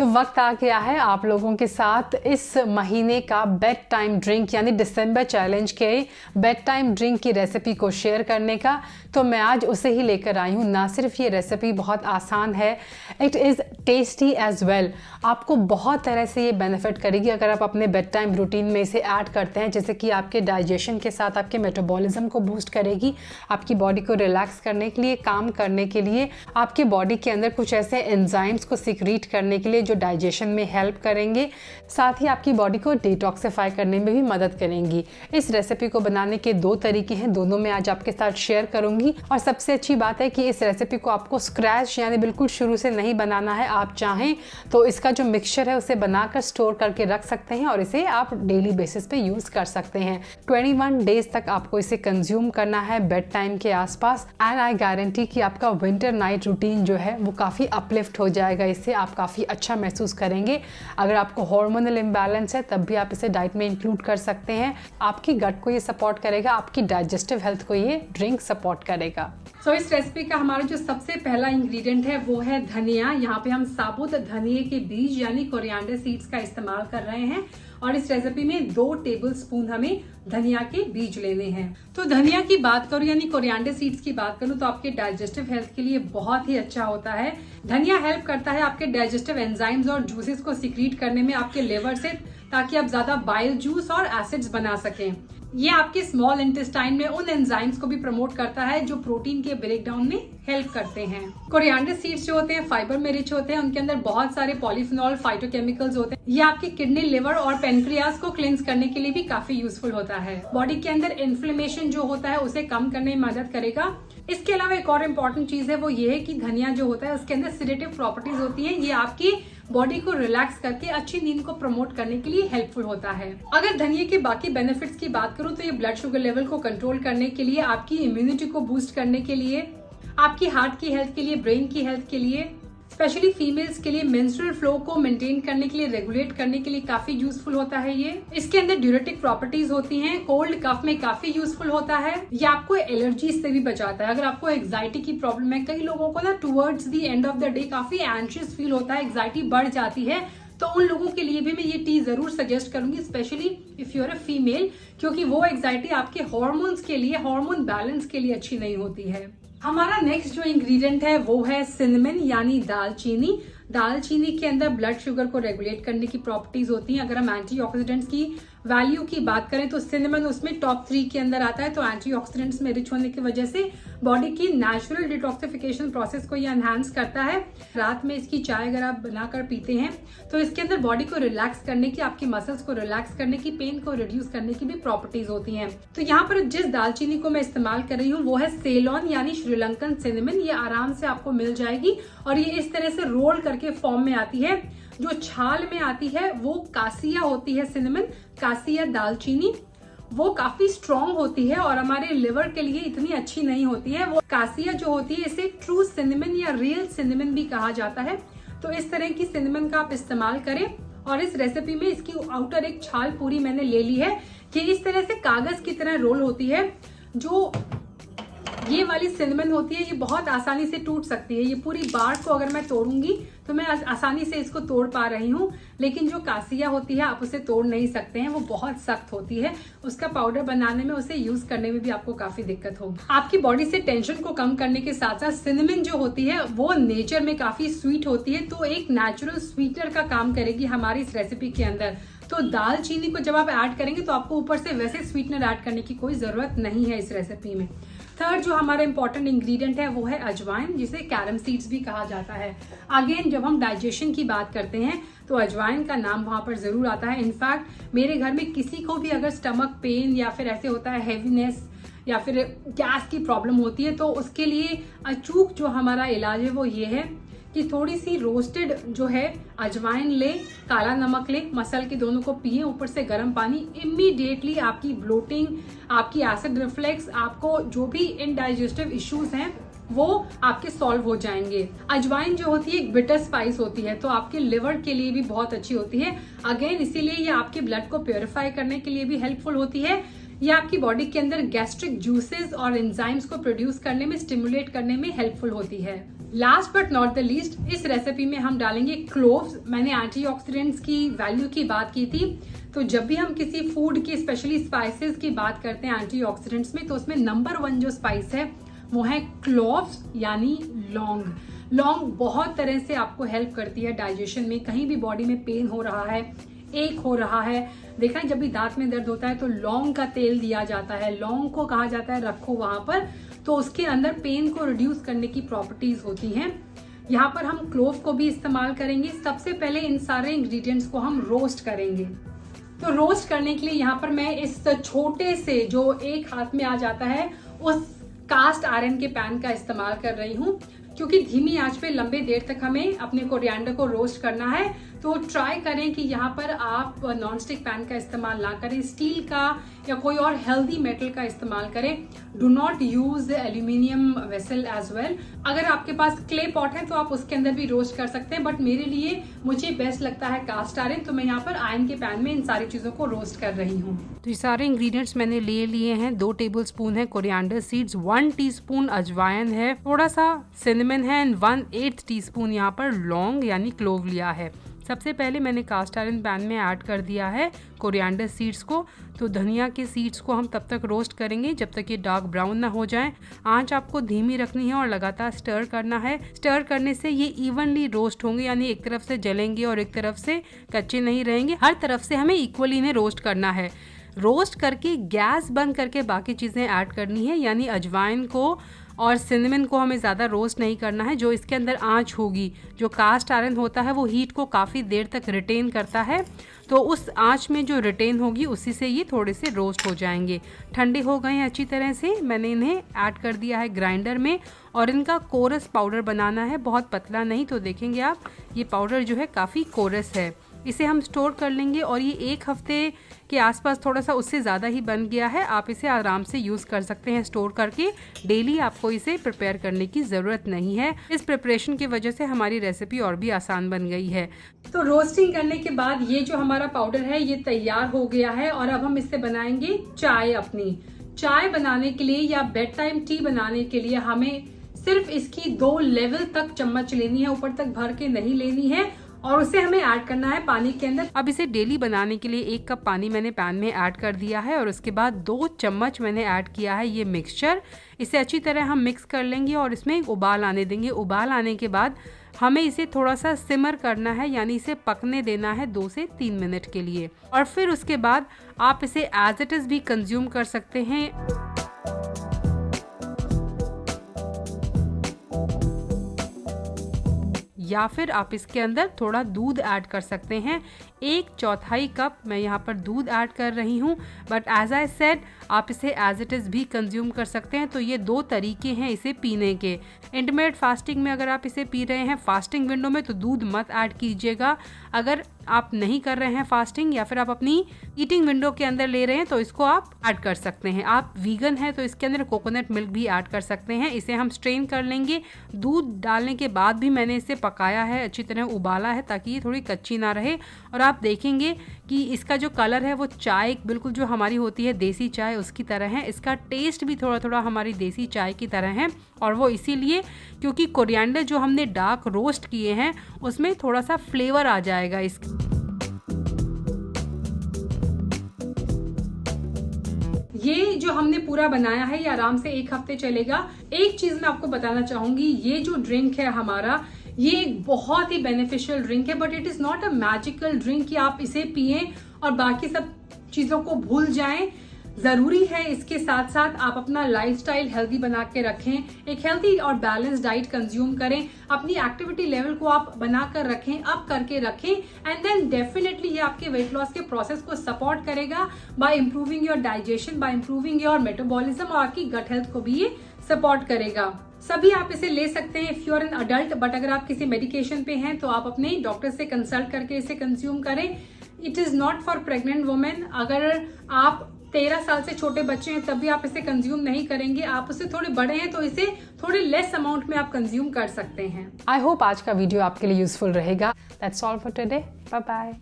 तो वक्त आ गया है आप लोगों के साथ इस महीने का बेड टाइम ड्रिंक यानी दिसंबर चैलेंज के बेड टाइम ड्रिंक की रेसिपी को शेयर करने का। तो मैं आज उसे ही लेकर आई हूँ। ना सिर्फ ये रेसिपी बहुत आसान है, it is tasty as well. आपको बहुत तरह से ये बेनिफिट करेगी अगर आप अपने बेड टाइम रूटीन में इसे ऐड करते हैं, जैसे कि आपके डाइजेशन के साथ आपके मेटाबॉलिज्म को बूस्ट करेगी, आपकी बॉडी को रिलैक्स करने के लिए, काम करने के लिए, आपके बॉडी के अंदर कुछ ऐसे एंजाइम्स को सीक्रेट करने के लिए जो डाइजेशन में हेल्प करेंगे, साथ ही आपकी बॉडी को डिटॉक्सिफाई करने में भी मदद करेंगी। इस रेसिपी को बनाने के दो तरीके हैं, दोनों मैं आज आपके साथ शेयर करूंगी। और सबसे अच्छी बात है कि इस रेसिपी को आपको स्क्रैच यानी बिल्कुल शुरू से नहीं बनाना है। आप चाहें तो इसका जो मिक्सचर है उसे बनाकर स्टोर करके रख सकते हैं और इसे आप डेली बेसिस पे यूज कर सकते हैं। 21 डेज तक आपको इसे कंज्यूम करना है बेड टाइम के आसपास, एंड आई गारंटी कि आपका विंटर नाइट रूटीन जो है वो काफ़ी अपलिफ्ट हो जाएगा। इससे आप काफ़ी अच्छा महसूस करेंगे। अगर आपको हार्मोनल इम्बैलेंस है तब भी आप इसे डाइट में इंक्लूड कर सकते हैं। आपकी गट को ये सपोर्ट करेगा, आपकी डाइजेस्टिव हेल्थ को ये ड्रिंक सपोर्ट करेगा। इस रेसिपी का हमारा जो सबसे पहला इंग्रेडिएंट है वो है धनिया। यहाँ पे हम साबुत धनिया के बीज यानी कोरिएंडर सीड्स का इस्तेमाल कर रहे हैं और इस रेसिपी में 2 टेबलस्पून हमें धनिया के बीज लेने हैं। तो धनिया की बात करूं यानी कोरिएंडर सीड्स की बात करूं तो आपके डाइजेस्टिव हेल्थ के लिए बहुत ही अच्छा होता है। धनिया हेल्प करता है आपके डाइजेस्टिव एंजाइम्स और जूसेस को सीक्रेट करने में आपके लिवर से, ताकि आप ज्यादा बाइल जूस और एसिड्स बना सकें। ये आपके स्मॉल इंटेस्टाइन में उन एंजाइम्स को भी प्रमोट करता है जो प्रोटीन के ब्रेकडाउन में हेल्प करते हैं। कोरिएंडर सीड्स जो होते हैं फाइबर में रिच होते हैं, उनके अंदर बहुत सारे पॉलीफिनॉल फाइटोकेमिकल्स होते हैं। ये आपके किडनी, लिवर और पेनक्रियास को क्लींस करने के लिए भी काफी यूजफुल होता है। बॉडी के अंदर इन्फ्लेमेशन जो होता है उसे कम करने में मदद करेगा। इसके अलावा एक और इम्पोर्टेंट चीज है वो ये है कि धनिया जो होता है उसके अंदर सेडेटिव प्रॉपर्टीज होती है। ये आपकी बॉडी को रिलैक्स करके अच्छी नींद को प्रमोट करने के लिए हेल्पफुल होता है। अगर धनिया के बाकी बेनिफिट्स की बात करूं तो ये ब्लड शुगर लेवल को कंट्रोल करने के लिए, आपकी इम्यूनिटी को बूस्ट करने के लिए, आपकी हार्ट की हेल्थ के लिए, ब्रेन की हेल्थ के लिए, स्पेशली फीमेल्स के लिए मेंस्ट्रुअल फ्लो को मेंटेन करने के लिए, रेगुलेट करने के लिए काफी यूजफुल होता है। ये इसके अंदर ड्यूरेटिक प्रॉपर्टीज होती हैं, कोल्ड कफ में काफी यूजफुल होता है। ये आपको एलर्जी से भी बचाता है। अगर आपको एंजाइटी की प्रॉब्लम है, कई लोगों को ना towards the end of the day काफी एंशियस फील होता है, एंजाइटी बढ़ जाती है, तो उन लोगों के लिए भी मैं ये टी जरूर सजेस्ट करूंगी, specially if you are a female, क्योंकि वो एंजाइटी आपके हार्मोन्स के लिए, हार्मोन बैलेंस के लिए अच्छी नहीं होती है। हमारा नेक्स्ट जो इंग्रेडिएंट है वो है सिनेमन यानी दालचीनी। दालचीनी के अंदर ब्लड शुगर को रेगुलेट करने की प्रॉपर्टीज होती हैं। अगर हम एंटीऑक्सीडेंट्स की वैल्यू की बात करें तो सिनेमन उसमें टॉप 3 के अंदर आता है। तो एंटीऑक्सीडेंट्स में रिच होने की वजह से बॉडी की नेचुरल डिटॉक्सिफिकेशन प्रोसेस को ये एनहांस करता है। रात में इसकी चाय अगर आप बनाकर पीते हैं तो इसके अंदर बॉडी को रिलैक्स करने की, आपकी मसल्स को रिलैक्स करने की, पेन को रिड्यूस करने की भी प्रॉपर्टीज होती हैं। तो यहाँ पर जिस दालचीनी को मैं इस्तेमाल कर रही हूँ वो है सेलोन यानी श्रीलंकन सिनेमन। ये आराम से आपको मिल जाएगी और ये इस तरह से रोल करके फॉर्म में आती है। जो छाल में आती है वो कासिया होती है सिनेमन, कासिया दालचीनी। वो काफी स्ट्रॉन्ग होती है और हमारे लिवर के लिए इतनी अच्छी नहीं होती है। वो कासिया जो होती है इसे ट्रू सिनेमन या रियल सिनेमन भी कहा जाता है। तो इस तरह की सिनेमन का आप इस्तेमाल करें। और इस रेसिपी में इसकी आउटर एक छाल पूरी मैंने ले ली है कि इस तरह से कागज की तरह रोल होती है। जो ये वाली सिनेमन होती है ये बहुत आसानी से टूट सकती है। ये पूरी बार को अगर मैं तोड़ूंगी तो मैं आसानी से इसको तोड़ पा रही हूँ, लेकिन जो कासिया होती है आप उसे तोड़ नहीं सकते हैं, वो बहुत सख्त होती है। उसका पाउडर बनाने में, उसे यूज करने में भी आपको काफी दिक्कत होगी। आपकी बॉडी से टेंशन को कम करने के साथ साथ सिनेमन जो होती है वो नेचर में काफी स्वीट होती है, तो एक नेचुरल स्वीटनर का काम करेगी हमारी इस रेसिपी के अंदर। तो दालचीनी को जब आप ऐड करेंगे तो आपको ऊपर से वैसे स्वीटनर ऐड करने की कोई जरूरत नहीं है इस रेसिपी में। थर्ड जो हमारा इंपॉर्टेंट इंग्रेडिएंट है वो है अजवाइन, जिसे कैरम सीड्स भी कहा जाता है। अगेन जब हम डाइजेशन की बात करते हैं तो अजवाइन का नाम वहां पर जरूर आता है। इनफैक्ट मेरे घर में किसी को भी अगर स्टमक पेन या फिर ऐसे होता है हैवीनेस या फिर गैस की प्रॉब्लम होती है तो उसके लिए अचूक जो हमारा इलाज है वो ये है कि थोड़ी सी रोस्टेड जो है अजवाइन ले, काला नमक ले, मसल के दोनों को पिए, ऊपर से गर्म पानी। इमीडिएटली आपकी ब्लोटिंग, आपकी एसिड रिफ्लेक्स, आपको जो भी इनडाइजेस्टिव इश्यूज हैं वो आपके सॉल्व हो जाएंगे। अजवाइन जो होती है एक बिटर स्पाइस होती है, तो आपके लिवर के लिए भी बहुत अच्छी होती है। अगेन इसीलिए ये आपके ब्लड को प्योरीफाई करने के लिए भी हेल्पफुल होती है। ये आपकी बॉडी के अंदर गैस्ट्रिक जूसेस और एंजाइम्स को प्रोड्यूस करने में, स्टिमुलेट करने में हेल्पफुल होती है। Last but not the least, इस रेसिपी में हम डालेंगे क्लोव्स। मैंने एंटीऑक्सीडेंट्स की वैल्यू की बात की थी, तो जब भी हम किसी फूड की स्पेशली स्पाइसेस की बात करते हैं एंटीऑक्सीडेंट्स में, तो उसमें नंबर 1 जो स्पाइस है वो है क्लोव्स यानी लौंग। लौंग बहुत तरह से आपको हेल्प करती है डाइजेशन में। कहीं भी बॉडी में पेन हो रहा है, एक हो रहा है, देखा है जब भी दांत में दर्द होता है तो लौंग का तेल दिया जाता है, लौंग को कहा जाता है रखो वहां पर, तो उसके अंदर पेन को रिड्यूस करने की प्रॉपर्टीज होती हैं। यहाँ पर हम क्लोव को भी इस्तेमाल करेंगे। सबसे पहले इन सारे इंग्रेडिएंट्स को हम रोस्ट करेंगे। तो रोस्ट करने के लिए यहाँ पर मैं इस छोटे से जो एक हाथ में आ जाता है उस कास्ट आयरन के पैन का इस्तेमाल कर रही हूँ, क्योंकि धीमी आंच पे लंबे देर तक हमें अपने कोरिएंडर को रोस्ट करना है। तो ट्राई करें कि यहाँ पर आप नॉन स्टिक पैन का इस्तेमाल ना करें, स्टील का या कोई और हेल्दी मेटल का इस्तेमाल करें। Do not use aluminium vessel as well. अगर आपके पास क्ले पॉट है तो आप उसके अंदर भी रोस्ट कर सकते हैं, बट मेरे लिए मुझे बेस्ट लगता है कास्ट आयरन, तो मैं यहाँ पर आयरन के पैन में इन सारी चीजों को रोस्ट कर रही हूँ। तो ये सारे इंग्रेडिएंट्स मैंने ले लिए हैं। 2 टेबलस्पून है कोरिएंडर सीड्स, 1 टीस्पून अजवाइन है, थोड़ा सा सिनेमन है एंड 1/8 टीस्पून यहाँ पर लौंग यानी क्लोव लिया है। सबसे पहले मैंने कास्ट आयरन पैन में ऐड कर दिया है कोरिएंडर सीड्स को। तो धनिया के सीड्स को हम तब तक रोस्ट करेंगे जब तक ये डार्क ब्राउन ना हो जाए। आंच आपको धीमी रखनी है और लगातार स्टर करना है। स्टर करने से ये इवनली रोस्ट होंगे, यानी एक तरफ से जलेंगे और एक तरफ से कच्चे नहीं रहेंगे। हर तरफ से हमें इक्वली इन्हें रोस्ट करना है। रोस्ट करके गैस बंद करके बाकी चीज़ें ऐड करनी है, यानी अजवाइन को और सिनेमन को हमें ज़्यादा रोस्ट नहीं करना है। जो इसके अंदर आंच होगी, जो कास्ट आयरन होता है वो हीट को काफ़ी देर तक रिटेन करता है, तो उस आंच में जो रिटेन होगी उसी से ये थोड़े से रोस्ट हो जाएंगे। ठंडे हो गए हैं अच्छी तरह से, मैंने इन्हें ऐड कर दिया है ग्राइंडर में और इनका कोरस पाउडर बनाना है, बहुत पतला नहीं। तो देखेंगे आप ये पाउडर जो है काफ़ी कोरस है। इसे हम स्टोर कर लेंगे और ये 1 हफ्ते के आसपास, थोड़ा सा उससे ज़्यादा ही बन गया है। आप इसे आराम से यूज़ कर सकते हैं स्टोर करके। डेली आपको इसे प्रिपेयर करने की ज़रूरत नहीं है। इस प्रिपरेशन की वजह से हमारी रेसिपी और भी आसान बन गई है। तो रोस्टिंग करने के बाद ये जो हमारा पाउडर है ये तैयार हो गया है और अब हम इससे बनाएंगे चाय। अपनी चाय बनाने के लिए या बेड टाइम टी बनाने के लिए हमें सिर्फ इसकी 2 लेवल तक चम्मच लेनी है, ऊपर तक भर के नहीं लेनी है, और उसे हमें ऐड करना है पानी के अंदर। अब इसे डेली बनाने के लिए 1 कप पानी मैंने पैन में ऐड कर दिया है और उसके बाद 2 चम्मच मैंने ऐड किया है ये मिक्सचर। इसे अच्छी तरह हम मिक्स कर लेंगे और इसमें एक उबाल आने देंगे। उबाल आने के बाद हमें इसे थोड़ा सा सिमर करना है, यानी इसे पकने देना है 2 से 3 मिनट के लिए, और फिर उसके बाद आप इसे एज इट इज़ भी कंज्यूम कर सकते हैं। या फिर आप इसके अंदर थोड़ा दूध ऐड कर सकते हैं। 1/4 कप मैं यहाँ पर दूध ऐड कर रही हूँ, बट एज आई सेड आप इसे एज इट इज़ भी कंज्यूम कर सकते हैं। तो ये 2 तरीके हैं इसे पीने के। इंटरमिटेंट फास्टिंग में अगर आप इसे पी रहे हैं फास्टिंग विंडो में, तो दूध मत ऐड कीजिएगा। अगर आप नहीं कर रहे हैं फास्टिंग या फिर आप अपनी ईटिंग विंडो के अंदर ले रहे हैं तो इसको आप ऐड कर सकते हैं। आप वीगन हैं तो इसके अंदर कोकोनट मिल्क भी ऐड कर सकते हैं। इसे हम स्ट्रेन कर लेंगे। दूध डालने के बाद भी मैंने इसे पकाया है, अच्छी तरह उबाला है ताकि ये थोड़ी कच्ची ना रहे। और आप देखेंगे कि इसका जो कलर है वो चाय बिल्कुल जो हमारी होती है देसी चाय उसकी तरह है। इसका टेस्ट भी थोड़ा थोड़ा हमारी देसी चाय की तरह है, और वो इसीलिए क्योंकि कोरिएंडर जो हमने डार्क रोस्ट किए हैं उसमें थोड़ा सा फ्लेवर आ जाएगा इस। ये जो हमने पूरा बनाया है ये आराम से 1 हफ्ते चलेगा। एक चीज मैं आपको बताना चाहूंगी, ये जो ड्रिंक है हमारा ये एक बहुत ही बेनिफिशियल ड्रिंक है, but it is not a magical drink कि आप इसे पिएं और बाकी सब चीजों को भूल जाएं। जरूरी है इसके साथ साथ आप अपना लाइफस्टाइल हेल्दी बना के रखें, एक हेल्दी और बैलेंस डाइट कंज्यूम करें, अपनी एक्टिविटी लेवल को आप बनाकर रखें, अप करके रखें, एंड देन डेफिनेटली ये आपके वेट लॉस के प्रोसेस को सपोर्ट करेगा by improving your digestion, by improving your metabolism, और आपकी गट हेल्थ को भी ये सपोर्ट करेगा। सभी आप इसे ले सकते हैं if you are an adult, but अगर आप किसी मेडिकेशन पे हैं तो आप अपने डॉक्टर से कंसल्ट करके इसे कंज्यूम करें। It is not for pregnant women. अगर आप 13 साल से छोटे बच्चे हैं तब भी आप इसे कंज्यूम नहीं करेंगे, आप उससे थोड़े बड़े हैं तो इसे थोड़े लेस अमाउंट में आप कंज्यूम कर सकते हैं। आई होप आज का वीडियो आपके लिए यूजफुल रहेगा। That's all for today. Bye bye.